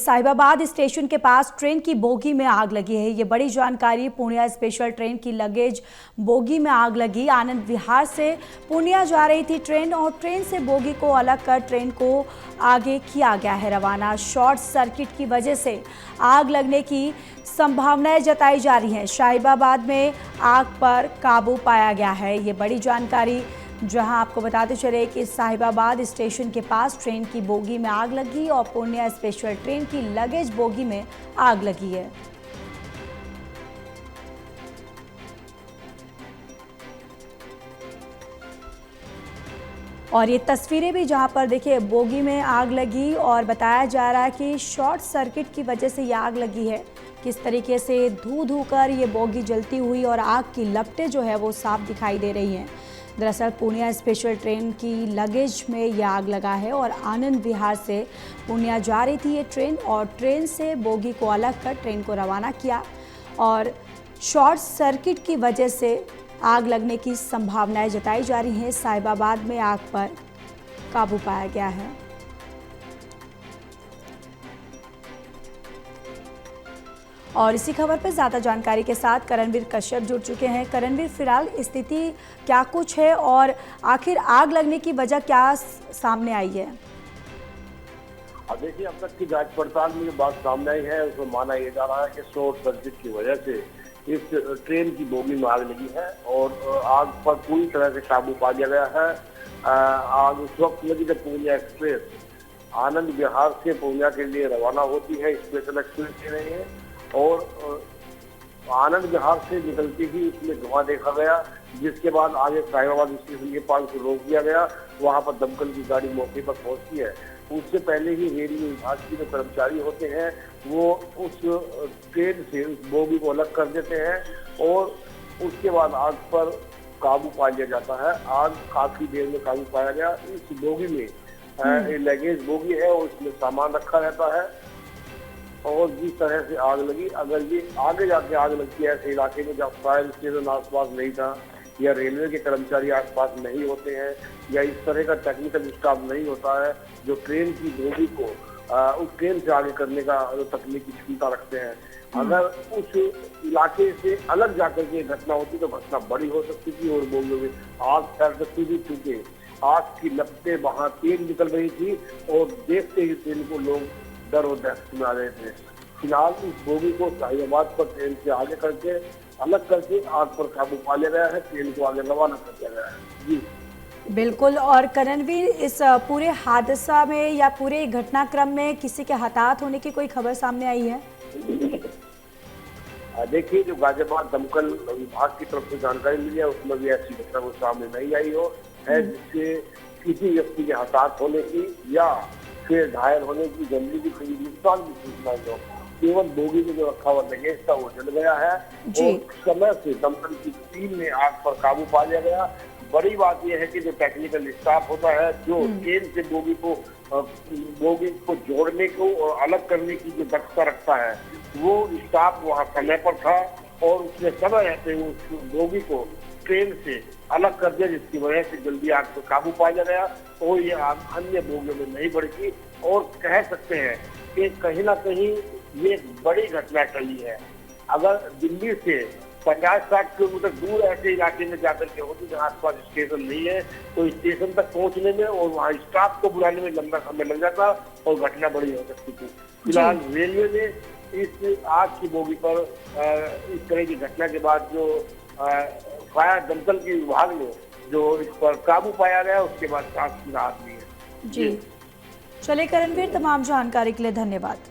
Sahibabad station के पास train की bogie में आग लगी है। ये बड़ी जानकारी। पूर्णिया स्पेशल ट्रेन की लगेज बोगी में आग लगी। आनंद विहार से पूर्णिया जा रही थी ट्रेन और ट्रेन से बोगी को अलग कर ट्रेन को आगे किया गया है रवाना। शॉर्ट सर्किट की वजह से आग लगने की संभावनाएं जताई जा रही हैं। साहिबाबाद में आग पर काबू पाया गया है। ये बड़ी जानकारी, जहां आपको बताते चले कि साहिबाबाद स्टेशन के पास ट्रेन की बोगी में आग लगी और पूर्णिया स्पेशल ट्रेन की लगेज बोगी में आग लगी है। और ये तस्वीरें भी जहां पर देखिए बोगी में आग लगी और बताया जा रहा है कि शॉर्ट सर्किट की वजह से ये आग लगी है। किस तरीके से धू धू कर ये बोगी जलती हुई और आग की लपटें जो है वो साफ दिखाई दे रही हैं। दरअसल पूर्णिया स्पेशल ट्रेन की लगेज में यह आग लगा है और आनंद विहार से पूर्णिया जा रही थी ये ट्रेन और ट्रेन से बोगी को अलग कर ट्रेन को रवाना किया और शॉर्ट सर्किट की वजह से आग लगने की संभावनाएं जताई जा रही हैं। साहिबाबाद में आग पर काबू पाया गया है। और इसी खबर पर ज़्यादा जानकारी के साथ करणवीर कश्यप जुड़ चुके हैं। करणवीर, फिलहाल स्थिति क्या कुछ है और आखिर आग लगने की वजह क्या सामने आई है? देखिए, अब तक की जांच पड़ताल में जो बात सामने आई है उसमें माना यह जा रहा है कि शॉर्ट सर्किट की वजह से इस ट्रेन की बोगी में आग लगी है और आग पर पूरी तरह से काबू पा लिया गया है। आग उस वक्त लगी जब पूर्णिया एक्सप्रेस आनंद विहार से पूर्णिया के लिए रवाना होती है। स्पेशल एक्सप्रेस दे रही है और आनंद विहार से निकलती ही उसमें धुआं देखा गया, जिसके बाद आगे साहिबाबाद स्टेशन के पास रोक दिया गया। वहां पर दमकल की गाड़ी मौके पर पहुंचती है। उससे पहले ही रेलवे विभाग के जो कर्मचारी होते हैं वो उस ट्रेन से उस बोगी को अलग कर देते हैं और उसके बाद आग पर काबू पा लिया जाता है। आग काफी देर में काबू पाया गया। इस बोगी में लगेज बोगी है और उसमें सामान रखा रहता है और जिस तरह से आग लगी, अगर ये आगे जाके आग लगती है ऐसे इलाके में जहाँ फायर स्टेशन आसपास नहीं था या रेलवे के कर्मचारी आसपास नहीं होते हैं या इस तरह का टेक्निकल स्टाफ नहीं होता है जो ट्रेन की बोगी को उस ट्रेन से आगे करने का जो तकनीकी क्षमता रखते हैं, अगर उस इलाके से अलग जाकर के घटना होती तो घटना बड़ी हो सकती थी और बोगियों में आग फैल सकती थी, क्योंकि आग की लपटें वहां तेज निकल रही थी और देखते ही ट्रेन को लोग डर और दहशत में आ रहे थे। फिलहाल इस बोगी को साहिबाबाद पर ट्रेन से आगे करके अलग करके आग पर काबू पा लिया गया है। ट्रेन को आगे रवाना कर दिया गया है। जी बिल्कुल। और करणवीर, इस पूरे हादसा में या पूरे घटनाक्रम में किसी के हताहत होने की कोई खबर सामने आई है? देखिए, जो गाजियाबाद दमकल विभाग की तरफ से जानकारी मिली है उसमें भी ऐसी घटना को सामने नहीं आई हो है जिससे किसी व्यक्ति के हताहत होने की या फिर घायल होने की गंभीर की कोई नुकसान की सूचना हो। केवल बोगी में जो रखा हुआ लगेज था वो जल गया है और समय से दमकल की टीम ने आग पर काबू पा लिया गया। बड़ी बात यह है कि जो टेक्निकल स्टाफ होता है जो ट्रेन से बोगी को जोड़ने को और अलग करने की जो दक्षता रखता है, वो स्टाफ वहाँ समय पर था और उसने समय रहते हुए उस बोगी को ट्रेन से अलग कर दिया, जिसकी वजह से जल्दी आग पर काबू पाया गया और ये आग अन्य बोगियों में नहीं बढ़ी और कह सकते हैं कि कहीं ना कहीं ये एक बड़ी घटना टली है। अगर दिल्ली से 50-60 किलोमीटर दूर ऐसे इलाके में जाकर के होती जहाँ आसपास स्टेशन नहीं है तो स्टेशन तक पहुँचने में और वहाँ स्टाफ को बुलाने में लंबा समय लग जाता और घटना बड़ी हो सकती थी। फिलहाल रेलवे ने इस आग की बोगी पर इस तरह की घटना के बाद जो फायर दमकल के विभाग ने जो इस पर काबू पाया गया उसके बाद सांस की राहत दी है। जी चलिए करणवीर, तमाम जानकारी के लिए धन्यवाद।